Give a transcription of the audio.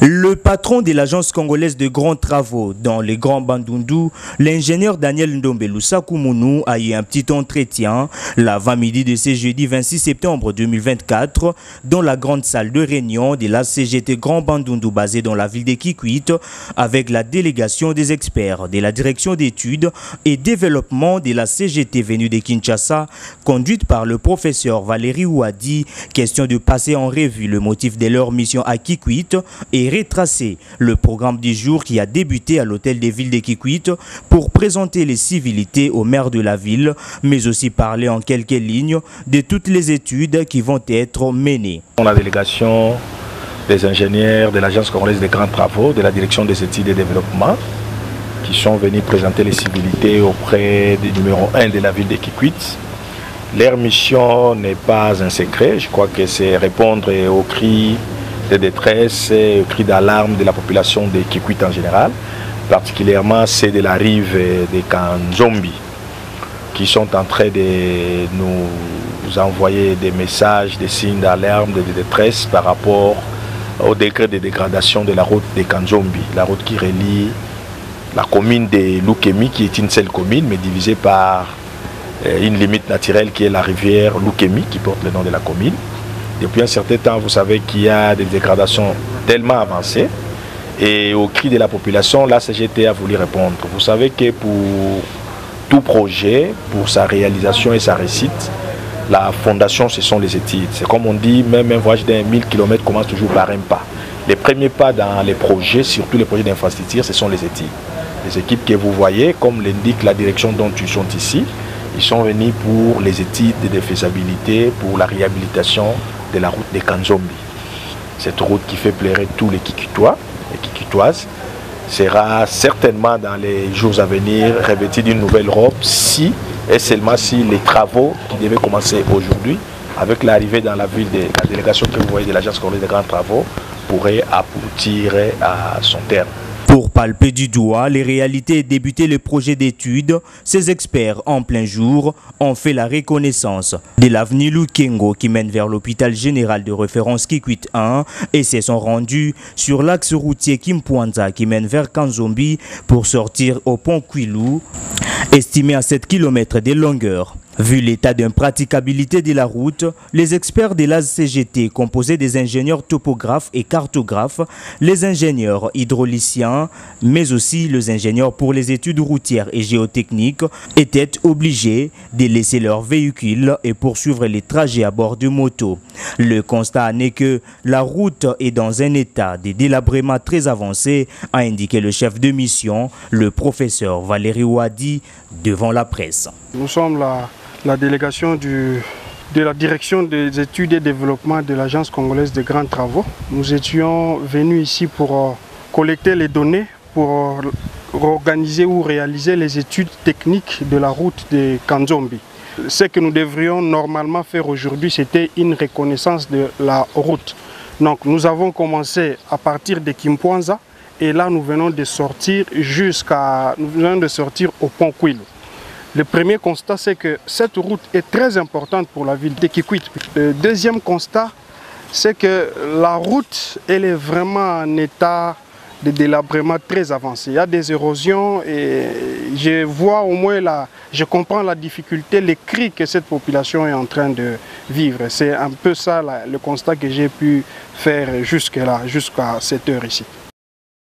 Le patron de l'agence congolaise de grands travaux dans les Grands Bandundu, l'ingénieur Daniel Ndombelu Sakumunu, a eu un petit entretien l'avant-midi de ce jeudi 26 septembre 2024 dans la grande salle de réunion de la CGT Grand Bandundu basée dans la ville de Kikwit avec la délégation des experts de la direction d'études et développement de la CGT venue de Kinshasa, conduite par le professeur Valérie Ouadi. Question de passer en revue le motif de leur mission à Kikwit et retracer le programme du jour qui a débuté à l'hôtel des villes de Kikwit pour présenter les civilités au maire de la ville, mais aussi parler en quelques lignes de toutes les études qui vont être menées. La délégation des ingénieurs de l'agence congolaise des grands travaux, de la direction des études et développement, qui sont venus présenter les civilités auprès du numéro 1 de la ville de Kikwit. Leur mission n'est pas un secret, je crois que c'est répondre aux cris de détresse et cris d'alarme de la population de Kikwit en général, particulièrement ceux de la rive de Kanzombi, qui sont en train de nous envoyer des messages, des signes d'alarme, de détresse par rapport au degré de dégradation de la route de Kanzombi, la route qui relie la commune de Lukemi, qui est une seule commune, mais divisée par une limite naturelle qui est la rivière Lukemi, qui porte le nom de la commune. Depuis un certain temps, vous savez qu'il y a des dégradations tellement avancées et au cri de la population, la CGT a voulu répondre. Vous savez que pour tout projet, pour sa réalisation et sa réussite, la fondation, ce sont les études. C'est comme on dit, même un voyage d'un 1000 km commence toujours par un pas. Les premiers pas dans les projets, surtout les projets d'infrastructure, ce sont les études. Les équipes que vous voyez, comme l'indique la direction dont ils sont ici, ils sont venus pour les études de faisabilité, pour la réhabilitation de la route de Kanzombi. Cette route qui fait pleurer tous les Kikwitois et Kikwitoises sera certainement dans les jours à venir revêtue d'une nouvelle robe si et seulement si les travaux qui devaient commencer aujourd'hui avec l'arrivée dans la ville de la délégation que vous voyez de l'agence congolaise des grands travaux pourraient aboutir à son terme. Pour palper du doigt les réalités et débuter le projet d'études, ces experts en plein jour ont fait la reconnaissance de l'avenue Lukengo qui mène vers l'hôpital général de référence Kikwit 1 et se sont rendus sur l'axe routier Kimpwanza qui mène vers Kanzombi pour sortir au pont Kwilu, estimé à 7 km de longueur. Vu l'état d'impraticabilité de la route, les experts de la CGT, composés des ingénieurs topographes et cartographes, les ingénieurs hydrauliciens, mais aussi les ingénieurs pour les études routières et géotechniques, étaient obligés de laisser leurs véhicules et poursuivre les trajets à bord de motos. Le constat n'est que la route est dans un état de délabrement très avancé, a indiqué le chef de mission, le professeur Valérie Ouadi, devant la presse. Nous sommes la délégation de la direction des études et développement de l'agence congolaise de grands travaux. Nous étions venus ici pour collecter les données, pour organiser ou réaliser les études techniques de la route de Kanzombi. Ce que nous devrions normalement faire aujourd'hui, c'était une reconnaissance de la route. Donc nous avons commencé à partir de Kimpwanza et là nous venons de sortir au pont Kwilu. Le premier constat, c'est que cette route est très importante pour la ville de Kikwit. Le deuxième constat, c'est que la route, elle est vraiment en état de délabrement très avancé. Il y a des érosions et je vois au moins je comprends la difficulté, les cris que cette population est en train de vivre. C'est un peu ça le constat que j'ai pu faire jusqu'à cette heure ici.